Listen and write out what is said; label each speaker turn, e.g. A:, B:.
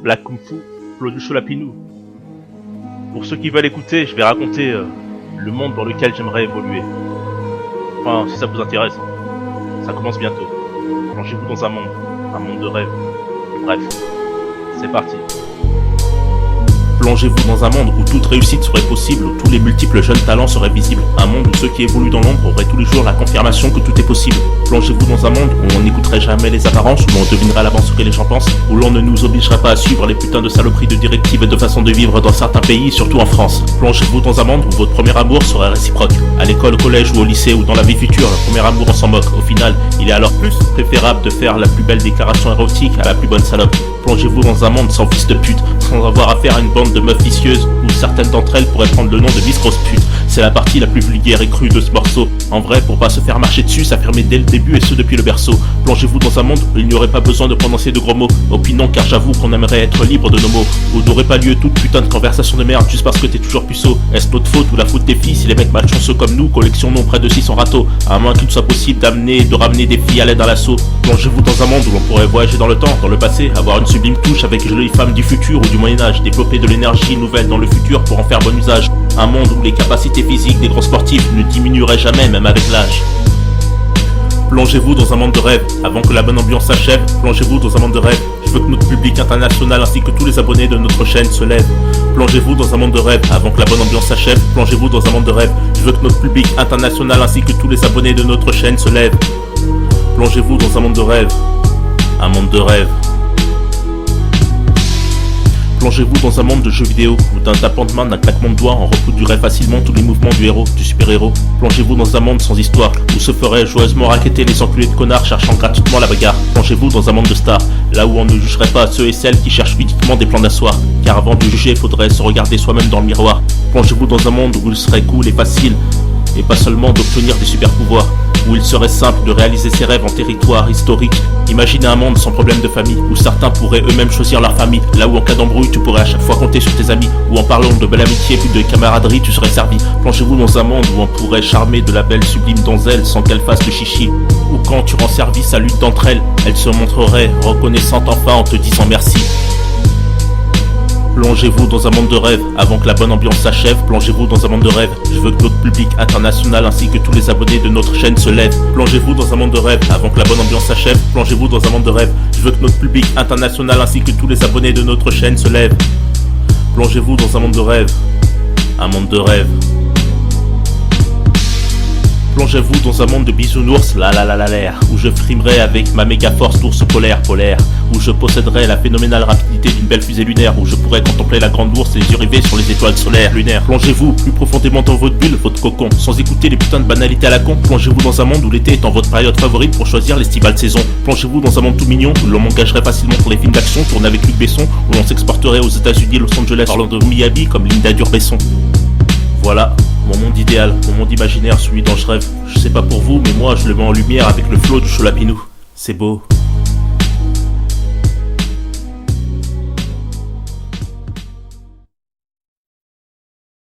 A: Black Kung Fu, Flo du Cholapinou. Pour ceux qui veulent écouter, je vais raconter le monde dans lequel j'aimerais évoluer. Enfin, si ça vous intéresse, ça commence bientôt. Plongez-vous dans un monde de rêve. Bref, c'est parti. Plongez-vous dans un monde où toute réussite serait possible, où tous les multiples jeunes talents seraient visibles. Un monde où ceux qui évoluent dans l'ombre auraient tous les jours la confirmation que tout est possible. Plongez-vous dans un monde où on n'écouterait jamais les apparences, où l'on devinerait à l'avance ce que les gens pensent, où l'on ne nous obligerait pas à suivre les putains de saloperies de directives et de façons de vivre dans certains pays, surtout en France. Plongez-vous dans un monde où votre premier amour serait réciproque. À l'école, au collège ou au lycée ou dans la vie future, le premier amour on s'en moque. Au final, il est alors plus préférable de faire la plus belle déclaration érotique à la plus bonne salope. Plongez-vous dans un monde sans fils de pute, sans avoir affaire à une bande de meufs vicieuses, où certaines d'entre elles pourraient prendre le nom de Miss Grosse Pute. C'est la partie la plus vulgaire et crue de ce morceau. En vrai, pour pas se faire marcher dessus, s'affirmer dès le début et ce depuis le berceau. Plongez-vous dans un monde où il n'y aurait pas besoin de prononcer de gros mots. Opinons car j'avoue qu'on aimerait être libre de nos mots. Où n'aurait pas lieu toute putain de conversation de merde juste parce que t'es toujours puceau. Est-ce notre faute ou la faute des filles si les mecs malchanceux comme nous collectionnons près de 600 râteaux? À moins qu'il soit possible d'amener et de ramener des filles à l'aide à l'assaut. Plongez-vous dans un monde où l'on pourrait voyager dans le temps, dans le passé, avoir une sublime touche avec une jolie femme du futur ou du Moyen-Âge, développer de l'énergie nouvelle dans le futur pour en faire bon usage. Un monde où les capacités physiques des grands sportifs ne diminueraient jamais, même avec l'âge. Plongez-vous dans un monde de rêve, avant que la bonne ambiance s'achève. Plongez-vous dans un monde de rêve. Je veux que notre public international ainsi que tous les abonnés de notre chaîne se lèvent. Plongez-vous dans un monde de rêve, avant que la bonne ambiance s'achève. Plongez-vous dans un monde de rêve. Je veux que notre public international ainsi que tous les abonnés de notre chaîne se lèvent. Plongez-vous dans un monde de rêve. Un monde de rêve. Plongez-vous dans un monde de jeux vidéo, où d'un tapant de main, d'un claquement de doigts, on reproduirait facilement tous les mouvements du héros, du super-héros. Plongez-vous dans un monde sans histoire, où se feraient joyeusement raqueter les enculés de connards cherchant gratuitement la bagarre. Plongez-vous dans un monde de stars, là où on ne jugerait pas ceux et celles qui cherchent ludiquement des plans d'asseoir, car avant de juger, faudrait se regarder soi-même dans le miroir. Plongez-vous dans un monde où il serait cool et facile, et pas seulement d'obtenir des super-pouvoirs, où il serait simple de réaliser ses rêves en territoire historique. Imaginez un monde sans problème de famille, où certains pourraient eux-mêmes choisir leur famille, là où en cas d'embrouille tu pourrais à chaque fois compter sur tes amis, où en parlant de belle amitié puis de camaraderie tu serais servi. Plongez-vous dans un monde où on pourrait charmer de la belle sublime donzelle sans qu'elle fasse le chichi, où quand tu rends service à l'une d'entre elles, elle se montrerait reconnaissante enfin en te disant merci. Plongez-vous dans un monde de rêve, avant que la bonne ambiance s'achève. Plongez-vous dans un monde de rêve. Je veux que notre public international ainsi que tous les abonnés de notre chaîne se lèvent. Plongez-vous dans un monde de rêve, avant que la bonne ambiance s'achève. Plongez-vous dans un monde de rêve. Je veux que notre public international ainsi que tous les abonnés de notre chaîne se lèvent. Plongez-vous dans un monde de rêve. Un monde de rêve. Plongez-vous dans un monde de bisounours, l'air, où je frimerai avec ma méga force d'ours polaire, où je posséderai la phénoménale rapidité d'une belle fusée lunaire, où je pourrais contempler la grande ours et les yeux rivés sur les étoiles solaires, lunaires. Plongez-vous plus profondément dans votre bulle, votre cocon, sans écouter les putains de banalités à la con. Plongez-vous dans un monde où l'été est en votre période favorite pour choisir l'estivale saison. Plongez-vous dans un monde tout mignon, où l'on m'engagerait facilement pour les films d'action tournés avec Luc Besson, où l'on s'exporterait aux États-Unis, Los Angeles, Orlando, Miami comme Linda Durbesson. Voilà, mon monde idéal, mon monde imaginaire, celui dont je rêve. Je sais pas pour vous, mais moi je le mets en lumière avec le flow du Cholapinou. C'est beau.